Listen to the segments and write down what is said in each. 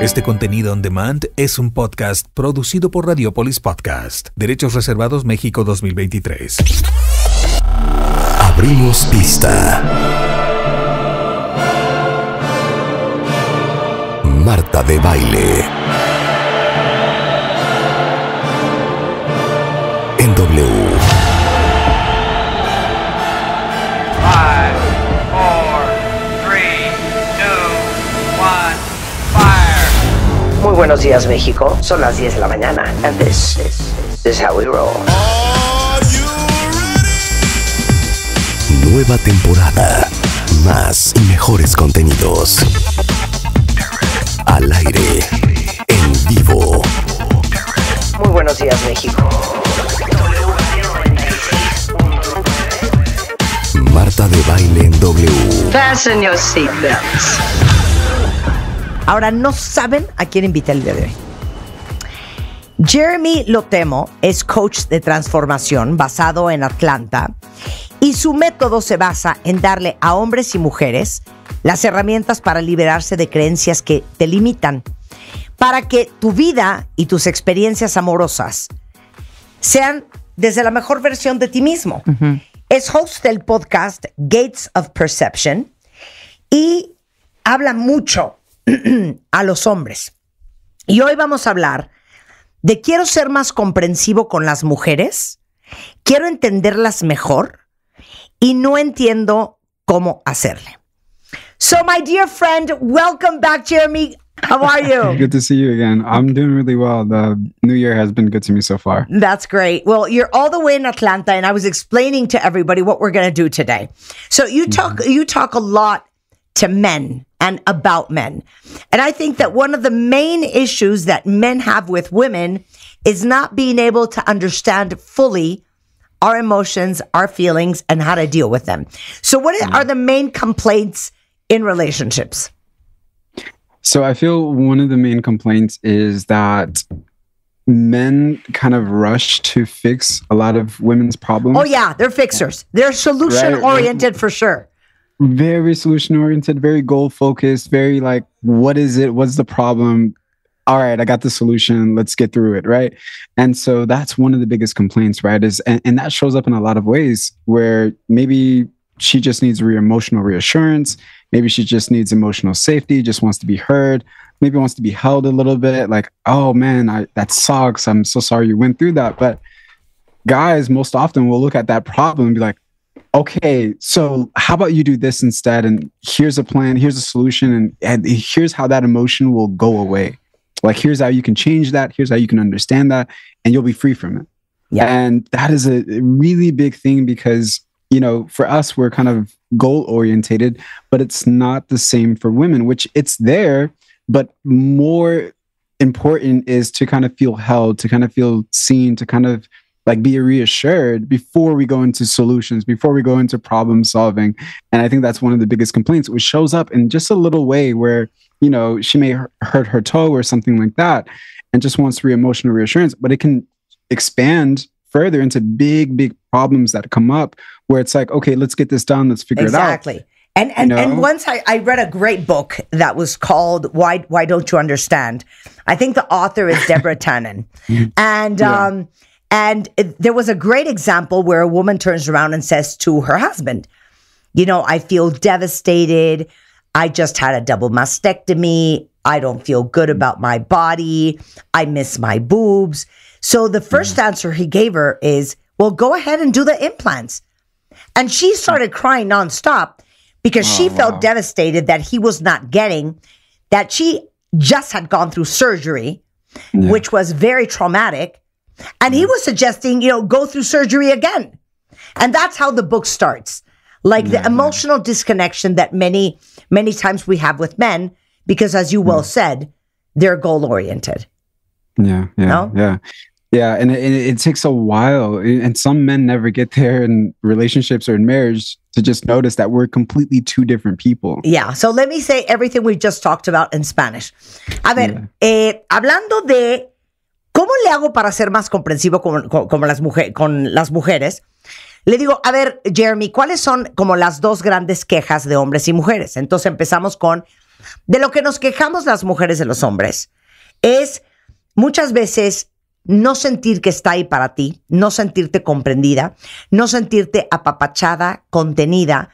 Este contenido on demand es un podcast producido por Radiopolis Podcast. Derechos reservados México 2023. Abrimos pista. Marta de Baile. En W. 5, 4, 3, 2, 1, fire. Muy buenos días, México. Son las 10 de la mañana. And this is how we roll. Nueva temporada. Más y mejores contenidos. Al aire. En vivo. Muy buenos días, México. Marta de Baile en W. Fasten your seatbelts. Ahora, no saben a quién invité el día de hoy. Jeremy Lotemo es coach de transformación basado en Atlanta y su método se basa en darle a hombres y mujeres las herramientas para liberarse de creencias que te limitan, para que tu vida y tus experiencias amorosas sean desde la mejor versión de ti mismo. Uh-huh. Es host del podcast Gates of Perception y habla mucho a los hombres. Y hoy vamos a hablar de quiero ser más comprensivo con las mujeres, quiero entenderlas mejor y no entiendo cómo hacerle. So my dear friend, welcome back, Jeremy. How are you? Good to see you again. I'm doing really well. The new year has been good to me so far. That's great. Well, you're all the way in Atlanta, and I was explaining to everybody what we're going to do today. So you talk a lot to men and about men. And I think that one of the main issues that men have with women is not being able to understand fully our emotions, our feelings, and how to deal with them. So what are the main complaints in relationships? So I feel one of the main complaints is that men kind of rush to fix a lot of women's problems. Oh yeah, they're fixers. They're solution-oriented for sure. Very solution-oriented, very goal-focused, very like, what is it? What's the problem? All right, I got the solution. Let's get through it, right? And so that's one of the biggest complaints, right? And that shows up in a lot of ways where maybe she just needs emotional reassurance. Maybe she just needs emotional safety, just wants to be heard. Maybe wants to be held a little bit like, oh man, that sucks. I'm so sorry you went through that. But guys most often will look at that problem and be like, okay, so how about you do this instead? And here's a plan, here's a solution, and here's how that emotion will go away. Like, here's how you can change that. Here's how you can understand that, and you'll be free from it. Yeah. And that is a really big thing because, you know, for us, we're kind of goal orientated, but it's not the same for women, which it's there, but more important is to kind of feel held, to kind of feel seen, to kind of like be reassured before we go into solutions, before we go into problem solving. And I think that's one of the biggest complaints, which shows up in just a little way where, you know, she may hurt her toe or something like that and just wants emotional reassurance, but it can expand further into big problems that come up where it's like, okay, let's get this done. Let's figure it out. Exactly. And once I read a great book that was called Why Don't You Understand? I think the author is Deborah Tannen. And there was a great example where a woman turns around and says to her husband, you know, I feel devastated. I just had a double mastectomy. I don't feel good about my body. I miss my boobs. So the first answer he gave her is, well, go ahead and do the implants. And she started crying nonstop because she felt devastated that he was not getting, that she just had gone through surgery, which was very traumatic. And he was suggesting, you know, go through surgery again. And that's how the book starts. Like the emotional disconnection that many times we have with men, because as you well said, they're goal-oriented. Yeah. And it takes a while. And some men never get there in relationships or in marriage to just notice that we're completely two different people. Yeah. So let me say everything we just talked about in Spanish. A ver, hablando de cómo le hago para ser más comprensivo con las mujeres, le digo, a ver, Jeremy, ¿cuáles son como las dos grandes quejas de hombres y mujeres? Entonces empezamos con De lo que nos quejamos las mujeres de los hombres es muchas veces no sentir que está ahí para ti, no sentirte comprendida, no sentirte apapachada, contenida,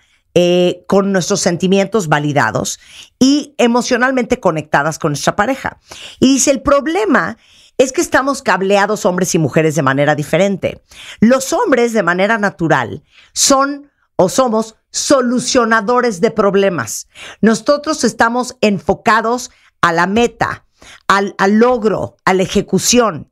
con nuestros sentimientos validados y emocionalmente conectadas con nuestra pareja. Y dice, el problema es que estamos cableados hombres y mujeres de manera diferente. Los hombres de manera natural son o somos solucionadores de problemas. Nosotros estamos enfocados a la meta, al logro, a la ejecución.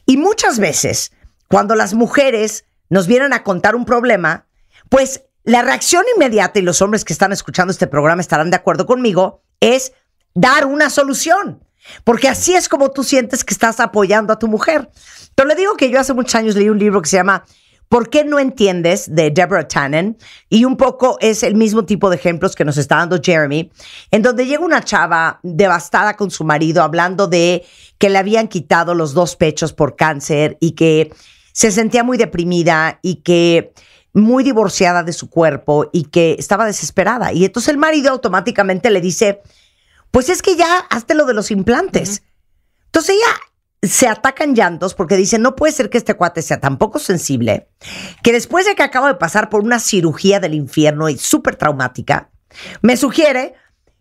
Y muchas veces, cuando las mujeres nos vienen a contar un problema, pues la reacción inmediata, y los hombres que están escuchando este programa estarán de acuerdo conmigo, es dar una solución. Porque así es como tú sientes que estás apoyando a tu mujer. Pero le digo que yo hace muchos años leí un libro que se llama ¿Por qué no entiendes? De Deborah Tannen, y un poco es el mismo tipo de ejemplos que nos está dando Jeremy, en donde llega una chava devastada con su marido hablando de que le habían quitado los 2 pechos por cáncer y que se sentía muy deprimida y que muy divorciada de su cuerpo y que estaba desesperada. Y entonces el marido automáticamente le dice, pues es que ya hazte lo de los implantes. Entonces ella se ataca en llantos porque dice, no puede ser que este cuate sea tan poco sensible que después de que acabo de pasar por una cirugía del infierno y súper traumática, me sugiere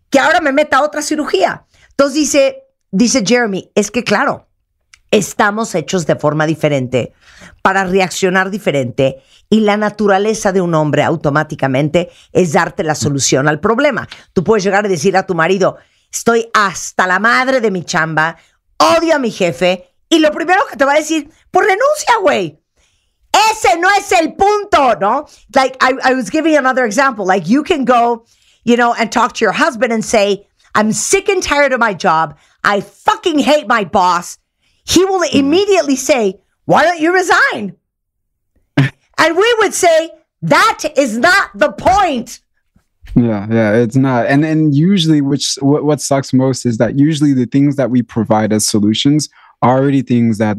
que ahora me meta a otra cirugía. Entonces dice Jeremy, es que claro, estamos hechos de forma diferente para reaccionar diferente y la naturaleza de un hombre automáticamente es darte la solución al problema. Tú puedes llegar y decir a tu marido, estoy hasta la madre de mi chamba, odio a mi jefe, y lo primero que te va a decir, pues renuncia, güey. Ese no es el punto, ¿no? Like, I was giving another example. Like, you can go, and talk to your husband and say, I'm sick and tired of my job. I fucking hate my boss. He will immediately say, why don't you resign? And we would say, that is not the point. Yeah, it's not. And usually, what sucks most is that usually the things that we provide as solutions are already things that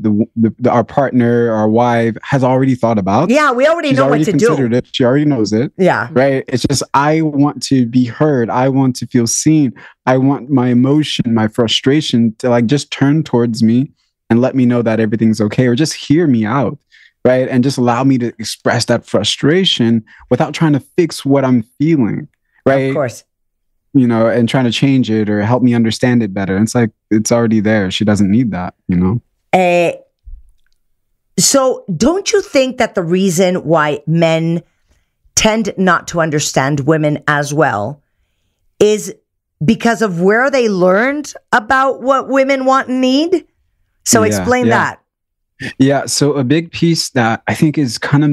our partner, our wife has already thought about. Yeah, we already know what to do. It. She already knows it. Yeah. Right? It's just, I want to be heard. I want to feel seen. I want my emotion, my frustration to like just turn towards me and let me know that everything's okay, or just hear me out. Right? And just allow me to express that frustration without trying to fix what I'm feeling. Right? Of course. And trying to change it or help me understand it better. It's like, it's already there. She doesn't need that, So don't you think that the reason why men tend not to understand women as well is because of where they learned about what women want and need? So explain that. Yeah. So a big piece that I think is kind of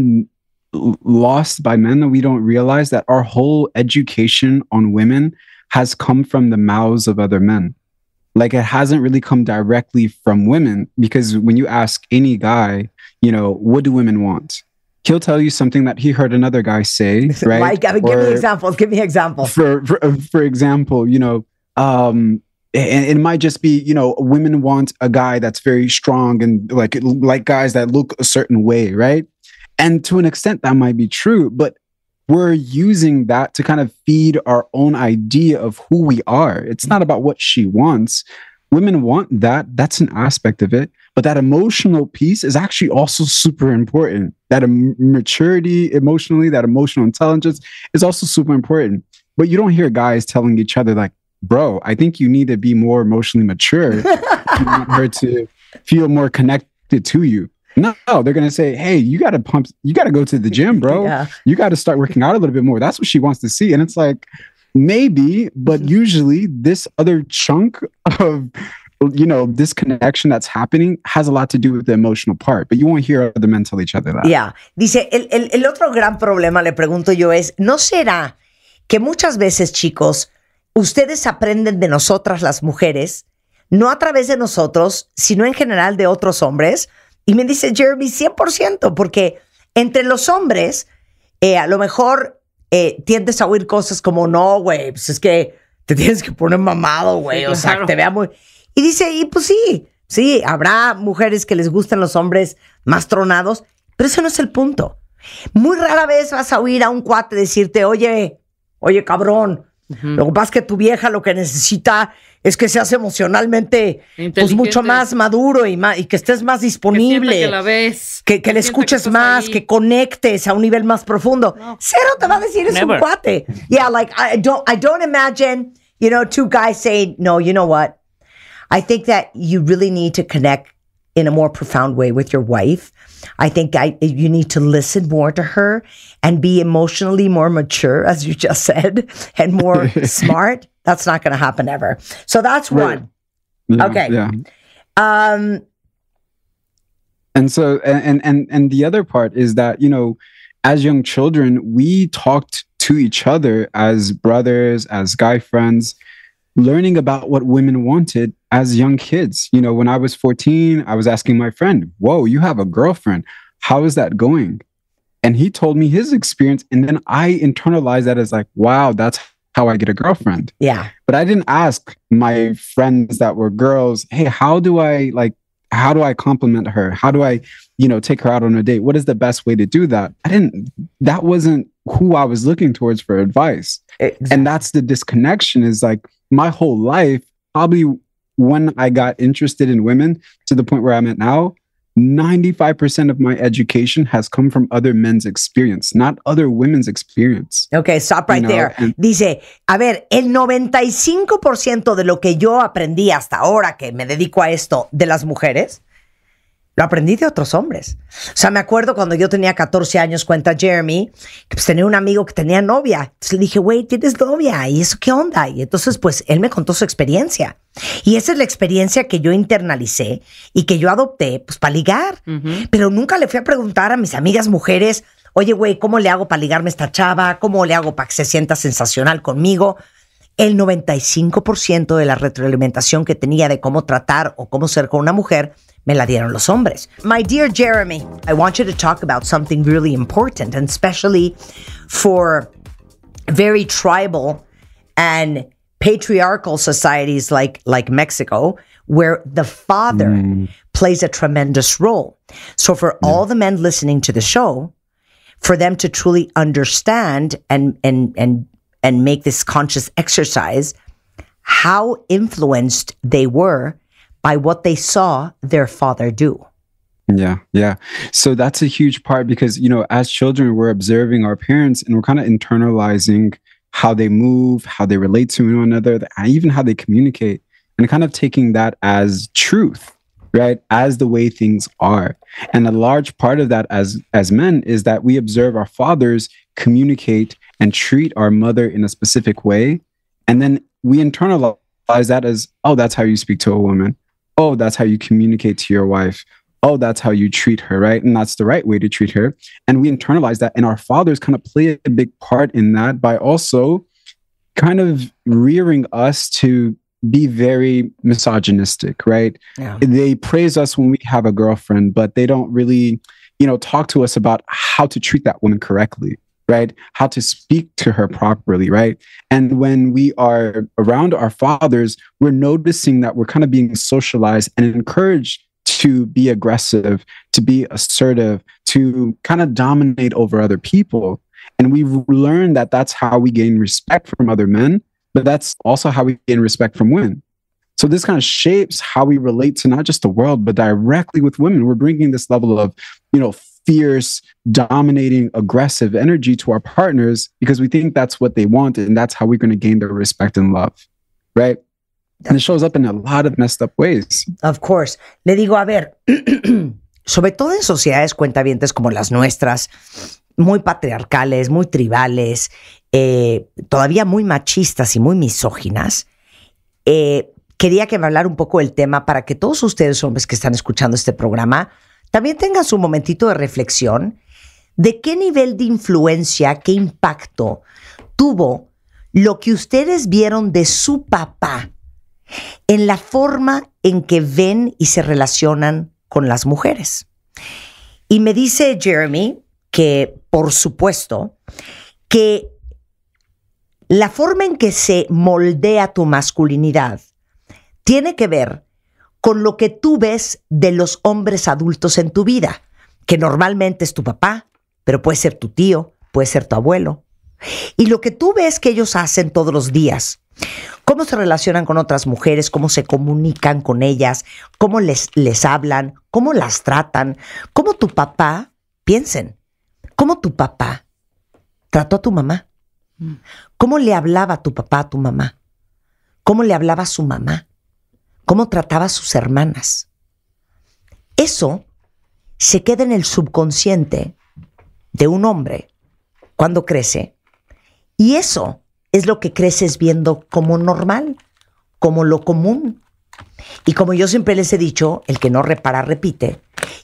lost by men that we don't realize, that our whole education on women has come from the mouths of other men. Like, it hasn't really come directly from women, because when you ask any guy, what do women want? He'll tell you something that he heard another guy say, right? Like, give me examples. Give me examples. For example, and it might just be, women want a guy that's very strong and like guys that look a certain way, right? And to an extent, that might be true, but we're using that to kind of feed our own idea of who we are. It's not about what she wants. Women want that. That's an aspect of it. But that emotional piece is actually also super important. That maturity emotionally, that emotional intelligence is also super important. But you don't hear guys telling each other like, bro, I think you need to be more emotionally mature. You want her to feel more connected to you. No, they're going to say, hey, you got to go to the gym, bro. Yeah. You got to start working out a little bit more. That's what she wants to see. And it's like, maybe, but usually this other chunk of, this connection that's happening has a lot to do with the emotional part, but you won't hear other men tell each other that. Yeah. Dice, el otro gran problema, le pregunto yo, es, ¿no será que muchas veces, chicos, ustedes aprenden de nosotras las mujeres, no a través de nosotros, sino en general de otros hombres? Y me dice Jeremy, 100%, porque entre los hombres, a lo mejor tiendes a oír cosas como, no, güey, pues es que te tienes que poner mamado, güey, o sea, que te vea muy... Y dice, y pues sí, habrá mujeres que les gustan los hombres más tronados, pero eso no es el punto. Muy rara vez vas a oír a un cuate decirte, oye, cabrón, Lo que pasa es que tu vieja lo que necesita es que seas emocionalmente pues mucho más maduro y que estés más disponible. Que la ves. Que le escuches más, ahí. Que conectes a un nivel más profundo. No. Cero te va a decir, es un cuate. Yeah, like, I don't imagine, you know, two guys saying, no, you know what? I think that you really need to connect in a more profound way with your wife. I think you need to listen more to her and be emotionally more mature, as you just said, and more smart. That's not going to happen ever. So that's one. Yeah, okay. Yeah. And so, and the other part is that, you know, as young children, we talked to each other as brothers, as guy friends, learning about what women wanted as young kids. You know, when I was 14, I was asking my friend, whoa, you have a girlfriend. How is that going? And he told me his experience. And then I internalized that as like, wow, that's how I get a girlfriend. Yeah. But I didn't ask my friends that were girls, hey, how do I compliment her? How do I, you know, take her out on a date? What is the best way to do that? That wasn't who I was looking towards for advice. Exactly. And that's the disconnection, is like my whole life, probably when I got interested in women to the point where I'm at now, 95% of my education has come from other men's experience, not other women's experience. Okay, stop right there. Dice, a ver, el 95% de lo que yo aprendí hasta ahora que me dedico a esto de las mujeres, lo aprendí de otros hombres. O sea, me acuerdo cuando yo tenía 14 años, cuenta Jeremy, que pues tenía un amigo que tenía novia. Entonces le dije, güey, ¿tienes novia? ¿Y eso qué onda? Y entonces, pues, él me contó su experiencia. Y esa es la experiencia que yo internalicé y que yo adopté, pues, para ligar. Pero nunca le fui a preguntar a mis amigas mujeres, oye, güey, ¿cómo le hago para ligarme a esta chava? ¿Cómo le hago para que se sienta sensacional conmigo? El 95% de la retroalimentación que tenía de cómo tratar o cómo ser con una mujer me la dieron los hombres. My dear Jeremy, I want you to talk about something really important, and especially for very tribal and patriarchal societies like Mexico, where the father plays a tremendous role. So for all the men listening to the show, for them to truly understand and make this conscious exercise, how influenced they were by what they saw their father do. Yeah. So that's a huge part, because, you know, as children, we're observing our parents and we're kind of internalizing how they move, how they relate to one another, even how they communicate, and kind of taking that as truth, right? As the way things are. And a large part of that as men is that we observe our fathers communicate and treat our mother in a specific way. And then we internalize that as, oh, that's how you speak to a woman. Oh, that's how you communicate to your wife. Oh, that's how you treat her, right? And that's the right way to treat her. And we internalize that. And our fathers kind of play a big part in that by also kind of rearing us to be very misogynistic, right? Yeah. They praise us when we have a girlfriend, but they don't really, you know, talk to us about how to treat that woman correctly, right? How to speak to her properly, right? And when we are around our fathers, we're noticing that we're kind of being socialized and encouraged to be aggressive, to be assertive, to kind of dominate over other people. And we've learned that that's how we gain respect from other men, but that's also how we gain respect from women. So this kind of shapes how we relate to not just the world, but directly with women. We're bringing this level of, you know, fierce, dominating, aggressive energy to our partners because we think that's what they want, and that's how we're going to gain their respect and love, right? And it shows up in a lot of messed up ways. Of course. Le digo, a ver, sobre todo en sociedades cuentavientes como las nuestras, muy patriarcales, muy tribales, todavía muy machistas y muy misóginas, quería que me hablara un poco del tema para que todos ustedes, hombres que están escuchando este programa, también tengan su momentito de reflexión de qué nivel de influencia, qué impacto tuvo lo que ustedes vieron de su papá en la forma en que ven y se relacionan con las mujeres. Y me dice Jeremy que, por supuesto, que la forma en que se moldea tu masculinidad tiene que ver con lo que tú ves de los hombres adultos en tu vida, que normalmente es tu papá, pero puede ser tu tío, puede ser tu abuelo, Y lo que tú ves que ellos hacen todos los días, cómo se relacionan con otras mujeres, cómo se comunican con ellas, cómo les hablan, cómo las tratan, cómo tu papá, piensen, cómo tu papá trató a tu mamá, cómo le hablaba tu papá a tu mamá, cómo le hablaba a su mamá, cómo trataba a sus hermanas. Eso se queda en el subconsciente de un hombre cuando crece, y eso es lo que creces viendo como normal, como lo común. Y como yo siempre les he dicho, el que no repara, repite.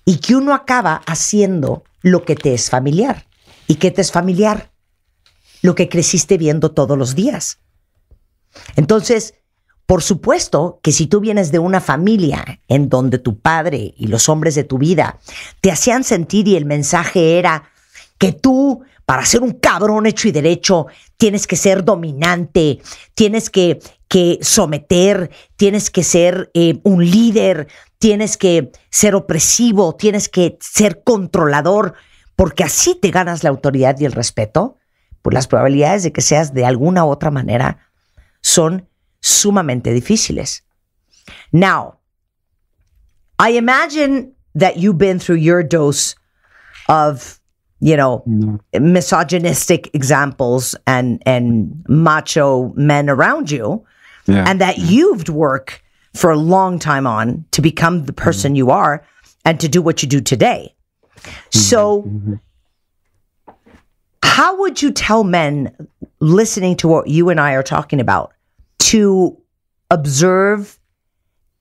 Y que uno acaba haciendo lo que te es familiar. ¿Y qué te es familiar? Lo que creciste viendo todos los días. Entonces, por supuesto que si tú vienes de una familia en donde tu padre y los hombres de tu vida te hacían sentir y el mensaje era que tú, para ser un cabrón hecho y derecho, tienes que ser dominante, tienes que someter, tienes que ser un líder, tienes que ser opresivo, tienes que ser controlador, porque así te ganas la autoridad y el respeto, pues las probabilidades de que seas de alguna u otra manera son sumamente difíciles. Now, I imagine that you've been through your dose of misogynistic examples and macho men around you, and that you've worked for a long time on to become the person you are and to do what you do today. So how would you tell men listening to what you and I are talking about to observe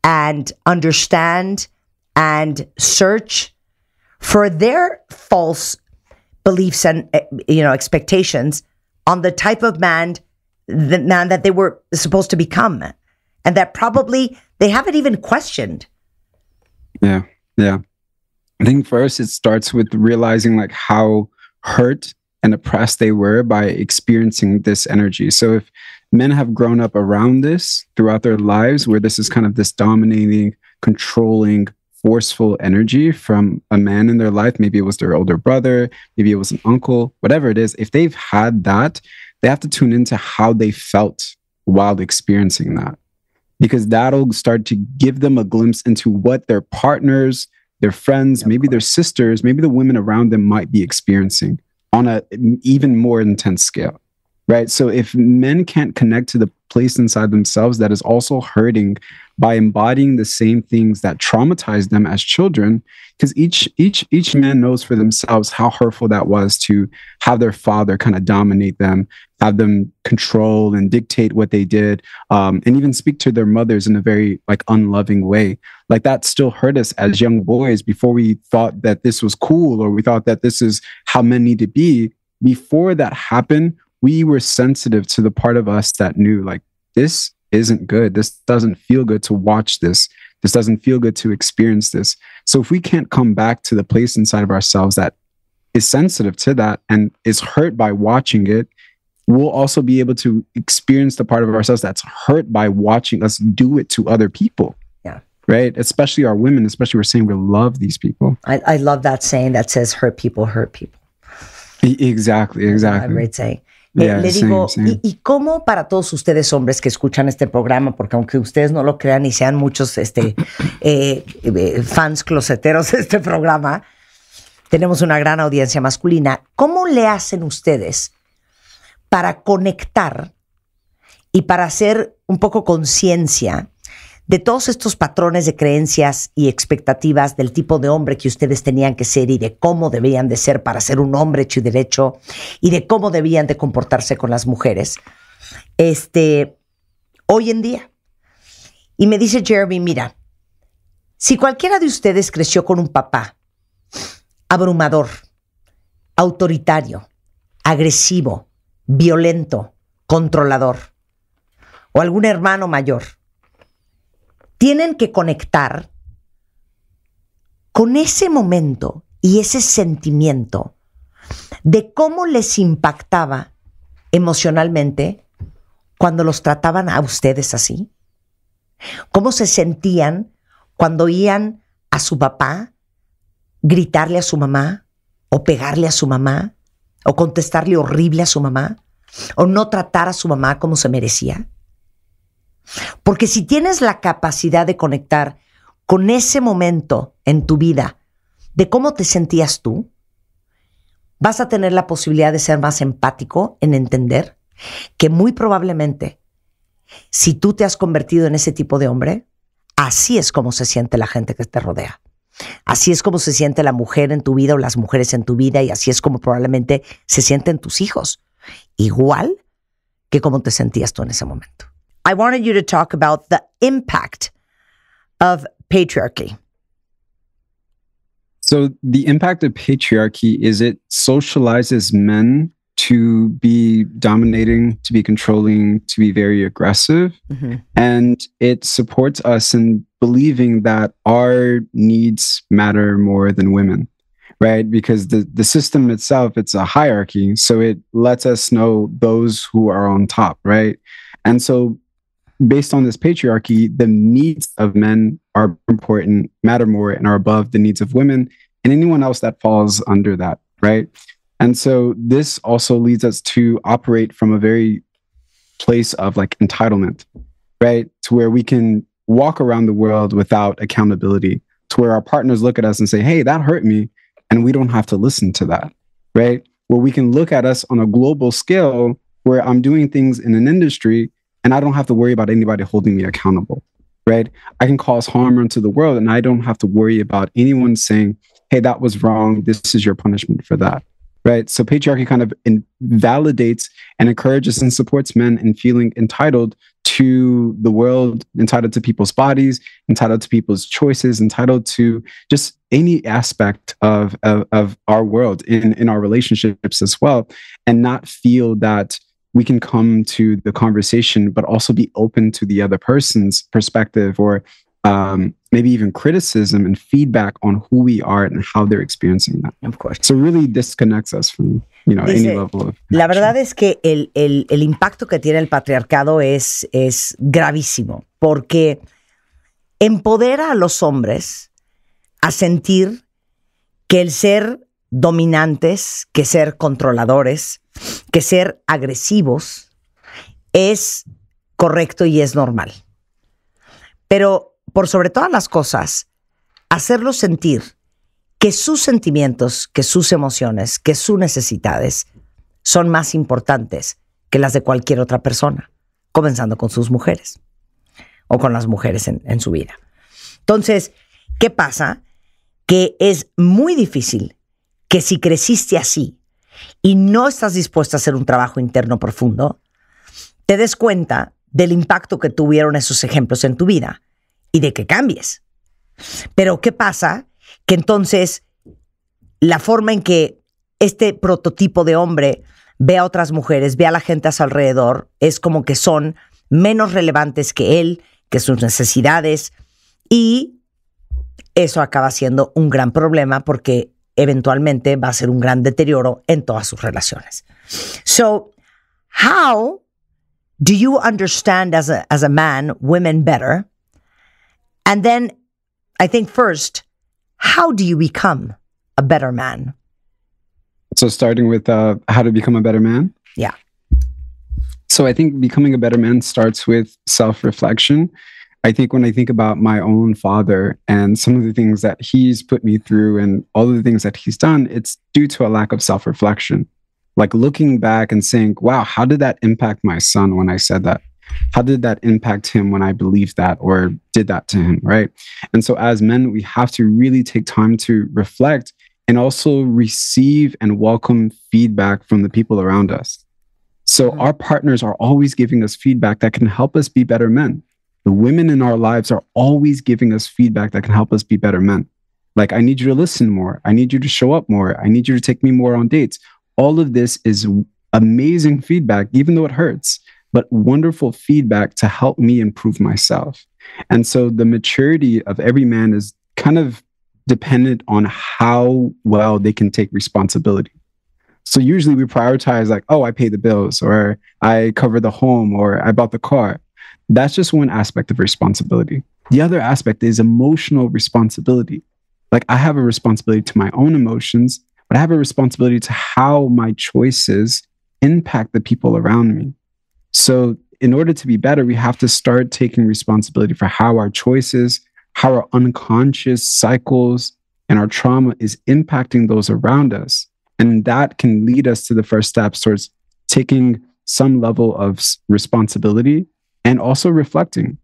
and understand and search for their false beliefs and expectations on the type of man that they were supposed to become, and that probably they haven't even questioned? Yeah. I think first it starts with realizing like how hurt and oppressed they were by experiencing this energy. So if men have grown up around this throughout their lives, where this is kind of this dominating, controlling, forceful energy from a man in their life, maybe it was their older brother, maybe it was an uncle, whatever it is, if they've had that, they have to tune into how they felt while experiencing that, because that'll start to give them a glimpse into what their partners, their friends, maybe their sisters, maybe the women around them might be experiencing on an even more intense scale, right? So if men can't connect to the place inside themselves that is also hurting by embodying the same things that traumatized them as children, because each man knows for themselves how hurtful that was to have their father kind of dominate them, have them control and dictate what they did, and even speak to their mothers in a very like unloving way. Like that still hurt us as young boys before we thought that this was cool, or we thought that this is how men need to be. Before that happened, we were sensitive to the part of us that knew like, this isn't good. This doesn't feel good to watch this. This doesn't feel good to experience this. So if we can't come back to the place inside of ourselves that is sensitive to that and is hurt by watching it, we'll also be able to experience the part of ourselves that's hurt by watching us do it to other people. Yeah. Right? Especially our women, especially we're saying we love these people. I love that saying that says hurt people hurt people. Exactly. A great saying. Yeah, le digo, same. ¿Y cómo para todos ustedes hombres que escuchan este programa, porque aunque ustedes no lo crean y sean muchos fans closeteros de este programa, tenemos una gran audiencia masculina, ¿cómo le hacen ustedes para conectar y para hacer un poco conciencia de todos estos patrones de creencias y expectativas del tipo de hombre que ustedes tenían que ser y de cómo debían de ser para ser un hombre hecho y derecho y de cómo debían de comportarse con las mujeres hoy en día? Y me dice Jeremy, mira, si cualquiera de ustedes creció con un papá abrumador, autoritario, agresivo, violento, controlador, o algún hermano mayor, tienen que conectar con ese momento y ese sentimiento de cómo les impactaba emocionalmente cuando los trataban a ustedes así. Cómo se sentían cuando oían a su papá gritarle a su mamá, o pegarle a su mamá, o contestarle horrible a su mamá. o no tratar a su mamá como se merecía? Porque si tienes la capacidad de conectar con ese momento en tu vida de cómo te sentías tú, vas a tener la posibilidad de ser más empático en entender que muy probablemente, si tú te has convertido en ese tipo de hombre, así es como se siente la gente que te rodea. Así es como se siente la mujer en tu vida o las mujeres en tu vida, y así es como probablemente se sienten tus hijos. Igual que como te sentías tú en ese momento. I wanted you to talk about the impact of patriarchy. So the impact of patriarchy is it socializes men to be dominating, to be controlling, to be very aggressive. Mm-hmm. And it supports us in believing that our needs matter more than women, right? Because the system itself, it's a hierarchy. So it lets us know those who are on top, right? And so based on this patriarchy, the needs of men are important, matter more, and are above the needs of women and anyone else that falls under that, right? And so this also leads us to operate from a very place of like entitlement, right? To where we can walk around the world without accountability, to where our partners look at us and say, hey, that hurt me. And we don't have to listen to that, right? Where we can look at us on a global scale where I'm doing things in an industry and I don't have to worry about anybody holding me accountable, right? I can cause harm unto the world and I don't have to worry about anyone saying, hey, that was wrong. This is your punishment for that, right? So patriarchy kind of invalidates and encourages and supports men in feeling entitled to the world, entitled to people's bodies, entitled to people's choices, entitled to just any aspect of our world in our relationships as well, and not feel that we can come to the conversation, but also be open to the other person's perspective or maybe even criticism and feedback on who we are and how they're experiencing that. Of course. So it really disconnects us from, any level of La verdad es que el impacto que tiene el patriarcado es gravísimo, porque empodera a los hombres a sentir que el ser dominantes, que ser controladores, que ser agresivos es correcto y es normal. Pero por sobre todas las cosas, hacerlos sentir que sus sentimientos, que sus emociones, que sus necesidades son más importantes que las de cualquier otra persona, comenzando con sus mujeres o con las mujeres en su vida. Entonces, ¿qué pasa? Que es muy difícil que si creciste así y no estás dispuesta a hacer un trabajo interno profundo, te des cuenta del impacto que tuvieron esos ejemplos en tu vida y de que cambies. Pero ¿qué pasa? Que entonces la forma en que este prototipo de hombre ve a otras mujeres, ve a la gente a su alrededor, es como que son menos relevantes que él, que sus necesidades, y eso acaba siendo un gran problema porque eventualmente va a ser un gran deterioro en todas sus relaciones. So, how do you understand as a man women better? And then, I think first, how do you become a better man? So starting with how to become a better man? Yeah. So I think becoming a better man starts with self-reflection. I think when I think about my own father and some of the things that he's put me through and all of the things that he's done, it's due to a lack of self-reflection. Like looking back and saying, wow, how did that impact my son when I said that? How did that impact him when I believed that or did that to him, right? And so as men, we have to really take time to reflect and also receive and welcome feedback from the people around us. So our partners are always giving us feedback that can help us be better men. The women in our lives are always giving us feedback that can help us be better men. Like, I need you to listen more. I need you to show up more. I need you to take me more on dates. All of this is amazing feedback, even though it hurts, but wonderful feedback to help me improve myself. And so the maturity of every man is kind of dependent on how well they can take responsibility. So usually we prioritize like, oh, I pay the bills, or I cover the home, or I bought the car. That's just one aspect of responsibility. The other aspect is emotional responsibility. Like, I have a responsibility to my own emotions, but I have a responsibility to how my choices impact the people around me. So in order to be better, we have to start taking responsibility for how our choices, how our unconscious cycles and our trauma is impacting those around us. And that can lead us to the first steps towards taking some level of responsibility and also reflecting.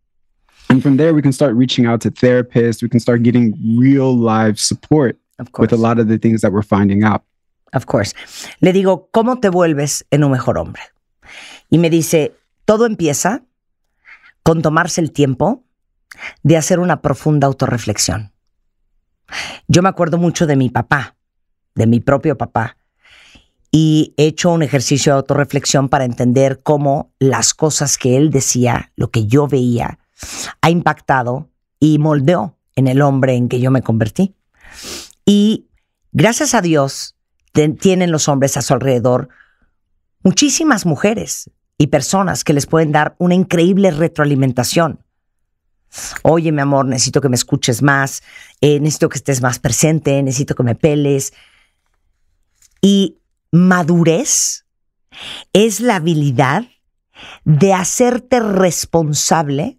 And from there, we can start reaching out to therapists. We can start getting real live support with a lot of the things that we're finding out. Of course. Le digo, ¿cómo te vuelves en un mejor hombre? Y me dice, todo empieza con tomarse el tiempo de hacer una profunda autorreflexión. Yo me acuerdo mucho de mi papá, de mi propio papá, y he hecho un ejercicio de autorreflexión para entender cómo las cosas que él decía, lo que yo veía, ha impactado y moldeó en el hombre en que yo me convertí. Y gracias a Dios, tienen los hombres a su alrededor muchísimas mujeres y personas que les pueden dar una increíble retroalimentación. Oye, mi amor, necesito que me escuches más, necesito que estés más presente, necesito que me peles. Y madurez es la habilidad de hacerte responsable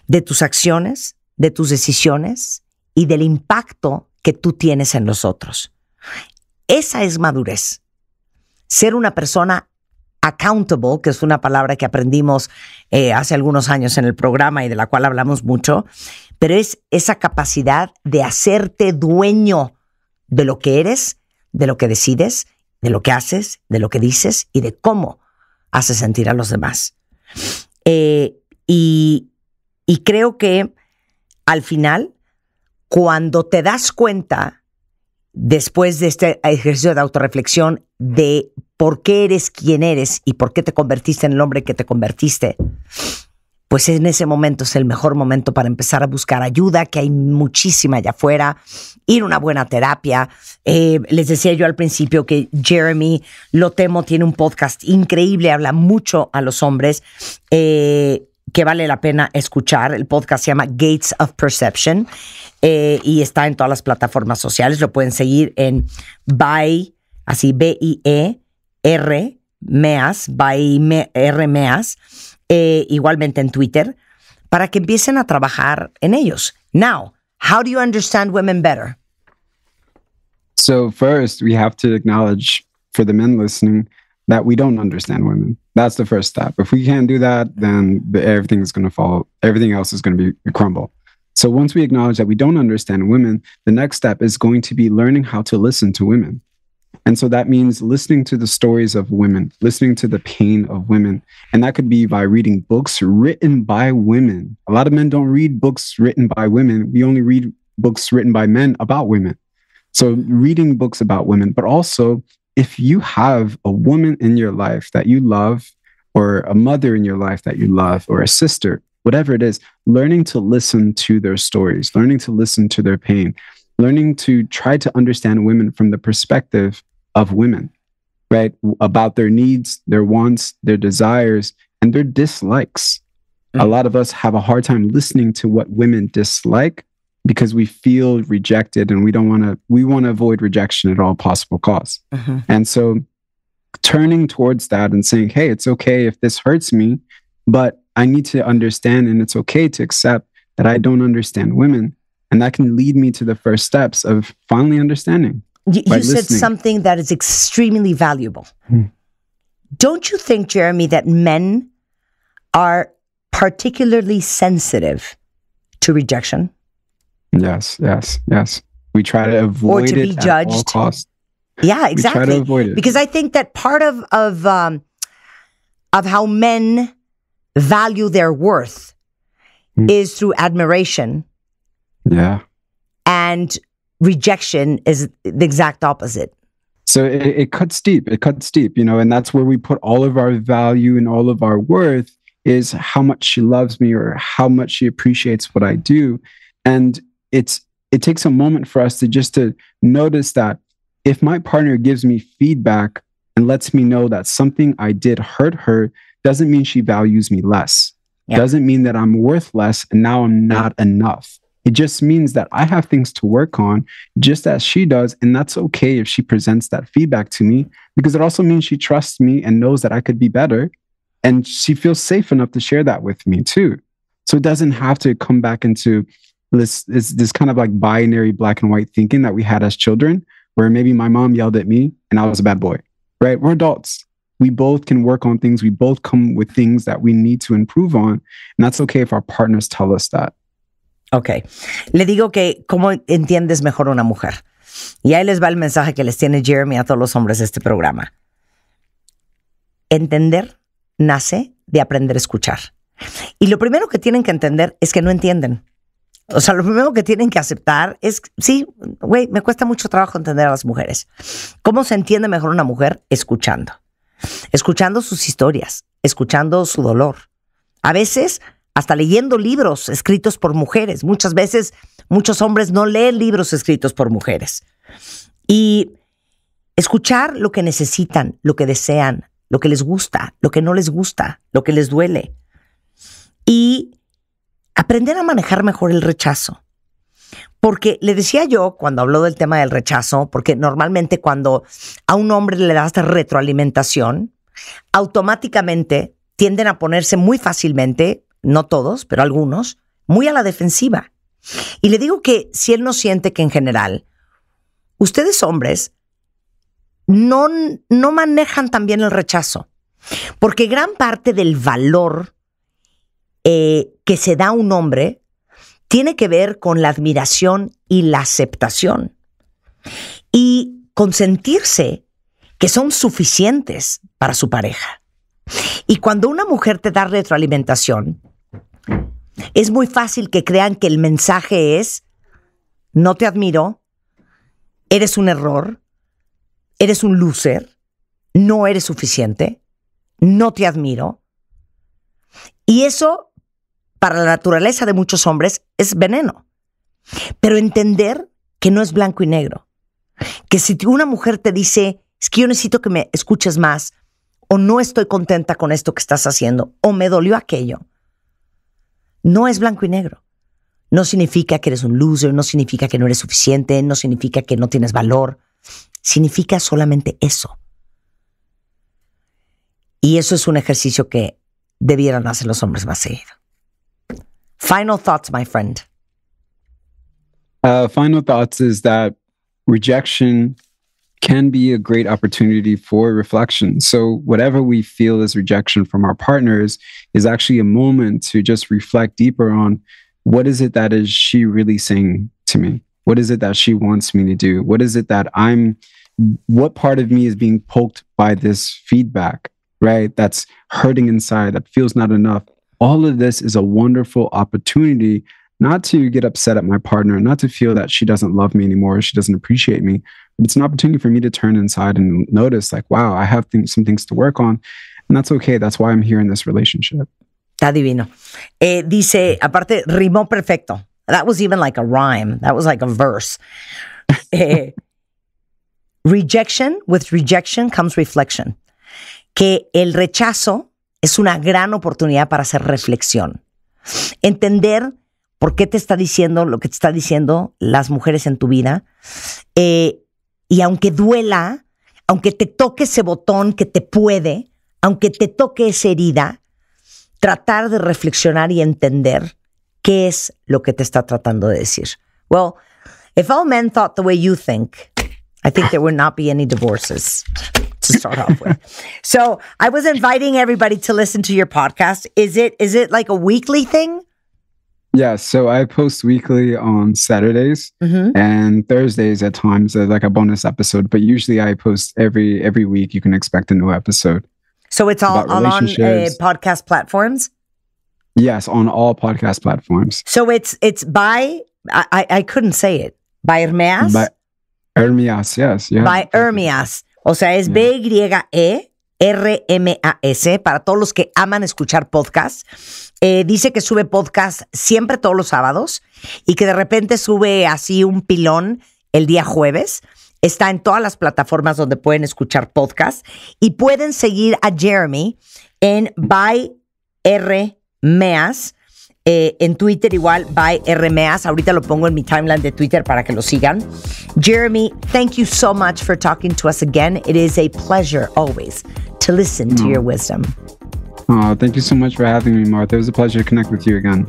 de tus acciones, de tus decisiones y del impacto que tú tienes en los otros. Esa es madurez. Ser una persona accountable, que es una palabra que aprendimos hace algunos años en el programa y de la cual hablamos mucho, pero es esa capacidad de hacerte dueño de lo que eres, de lo que decides, de lo que haces, de lo que dices y de cómo haces sentir a los demás. Y creo que al final, cuando te das cuenta, después de este ejercicio de autorreflexión, de por qué eres quien eres y por qué te convertiste en el hombre que te convertiste, pues en ese momento es el mejor momento para empezar a buscar ayuda, que hay muchísima allá afuera, ir a una buena terapia. Les decía yo al principio que Jeremy Lotemo tiene un podcast increíble, habla mucho a los hombres, que vale la pena escuchar. El podcast se llama Gates of Perception y está en todas las plataformas sociales. Lo pueden seguir en By, así B-I-E-R, Meas, By R Meas, igualmente en Twitter, para que empiecen a trabajar en ellos. Now, how do you understand women better? So first, we have to acknowledge, for the men listening, that we don't understand women. That's the first step. If we can't do that, then everything is going to fall. Everything else is going to be crumble. So once we acknowledge that we don't understand women, the next step is going to be learning how to listen to women. And so that means listening to the stories of women, listening to the pain of women. And that could be by reading books written by women. A lot of men don't read books written by women. We only read books written by men about women. So reading books about women, but also if you have a woman in your life that you love, or a mother in your life that you love, or a sister, whatever it is, learning to listen to their stories, learning to listen to their pain, learning to try to understand women from the perspective of women, right? About their needs, their wants, their desires, and their dislikes. A lot of us have a hard time listening to what women dislike because we feel rejected and we want to avoid rejection at all possible costs. Mm-hmm. And so turning towards that and saying, hey, it's okay if this hurts me, but I need to understand, and it's okay to accept that I don't understand women. And that can lead me to the first steps of finally understanding. You said something that is extremely valuable. Don't you think, Jeremy, that men are particularly sensitive to rejection? Yes. We try to avoid or to be judged at all costs. Yeah, exactly. We try to avoid it. Because I think that part of how men value their worth is through admiration. Yeah. And rejection is the exact opposite. So it cuts deep. It cuts deep, and that's where we put all of our value and all of our worth, is how much she loves me or how much she appreciates what I do. And it takes a moment for us to notice that if my partner gives me feedback and lets me know that something I did hurt her, doesn't mean she values me less. Yeah. Doesn't mean that I'm worth less and now I'm not enough. It just means that I have things to work on just as she does. And that's okay if she presents that feedback to me, because it also means she trusts me and knows that I could be better. And she feels safe enough to share that with me too. So it doesn't have to come back into this kind of like binary black and white thinking that we had as children, where maybe my mom yelled at me and I was a bad boy, right? We're adults. We both can work on things. We both come with things that we need to improve on. And that's okay if our partners tell us that. Ok. Le digo que cómo entiendes mejor a una mujer. Y ahí les va el mensaje que les tiene Jeremy a todos los hombres de este programa. Entender nace de aprender a escuchar. Y lo primero que tienen que entender es que no entienden. O sea, lo primero que tienen que aceptar es, sí, güey, me cuesta mucho trabajo entender a las mujeres. ¿Cómo se entiende mejor una mujer? Escuchando. Escuchando sus historias, escuchando su dolor. A veces, hasta leyendo libros escritos por mujeres. Muchas veces, muchos hombres no leen libros escritos por mujeres. Y escuchar lo que necesitan, lo que desean, lo que les gusta, lo que no les gusta, lo que les duele. Y aprender a manejar mejor el rechazo. Porque le decía yo, cuando habló del tema del rechazo, porque normalmente cuando a un hombre le das retroalimentación, automáticamente tienden a ponerse muy fácilmente, no todos, pero algunos, muy a la defensiva. Y le digo que si él no siente que en general, ustedes hombres no manejan tan bien el rechazo. Porque gran parte del valor que se da a un hombre tiene que ver con la admiración y la aceptación. Y con sentirse que son suficientes para su pareja. Y cuando una mujer te da retroalimentación, es muy fácil que crean que el mensaje es: no te admiro, eres un error, eres un loser, no eres suficiente, no te admiro. Y eso, para la naturaleza de muchos hombres, es veneno. Pero entender que no es blanco y negro. Que si una mujer te dice, es que yo necesito que me escuches más, o no estoy contenta con esto que estás haciendo, o me dolió aquello, no es blanco y negro. No significa que eres un loser, no significa que no eres suficiente, no significa que no tienes valor. Significa solamente eso. Y eso es un ejercicio que debieran hacer los hombres más seguido. Final thoughts, my friend. Final thoughts is that rejection can be a great opportunity for reflection. So whatever we feel as rejection from our partners is actually a moment to just reflect deeper on, what is it that is she really saying to me? What is it that she wants me to do? What is it that what part of me is being poked by this feedback, right? That's hurting inside, that feels not enough. All of this is a wonderful opportunity not to get upset at my partner, not to feel that she doesn't love me anymore, or she doesn't appreciate me. But it's an opportunity for me to turn inside and notice, like, wow, I have some things to work on. And that's okay. That's why I'm here in this relationship. Está divino. Dice, aparte, rimó perfecto. That was even like a rhyme. That was like a verse. Rejection, with rejection comes reflection. Que el rechazo es una gran oportunidad para hacer reflexión. Entender por qué te está diciendo lo que te está diciendo las mujeres en tu vida. Y aunque duela, aunque te toque ese botón que te puede, aunque te toque esa herida, tratar de reflexionar y entender qué es lo que te está tratando de decir. Well, if all men thought the way you think, I think there would not be any divorces to start off with. So I was inviting everybody to listen to your podcast. Is it like a weekly thing? Yeah, so I post weekly on Saturdays and Thursdays at times, like a bonus episode. But usually I post every week. You can expect a new episode. So it's all on podcast platforms? Yes, on all podcast platforms. So it's by, I couldn't say it, by Hermeas? By Hermeas, yes. Yeah. By Hermeas. O sea, es B-Y-E-R-M-A-S, para todos los que aman escuchar podcasts. Dice que sube podcast siempre todos los sábados y que de repente sube así un pilón el día jueves. Está en todas las plataformas donde pueden escuchar podcast y pueden seguir a Jeremy en By R Meas En Twitter igual, by RMeas. Ahorita lo pongo en mi timeline de Twitter para que lo sigan. Jeremy, thank you so much for talking to us again. It is a pleasure always to listen to your wisdom. Oh, thank you so much for having me, Martha. It was a pleasure to connect with you again.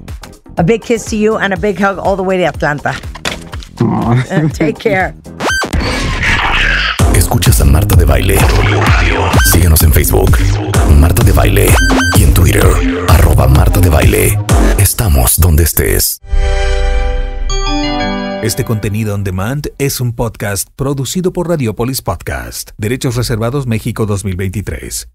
A big kiss to you and a big hug all the way to Atlanta. Take care. Escuchas a Marta de Baile. Síguenos en Facebook, Marta de Baile, y en Twitter, @Marta de Baile. Estamos donde estés. Este contenido on demand es un podcast producido por Radiopolis Podcast. Derechos reservados México 2023.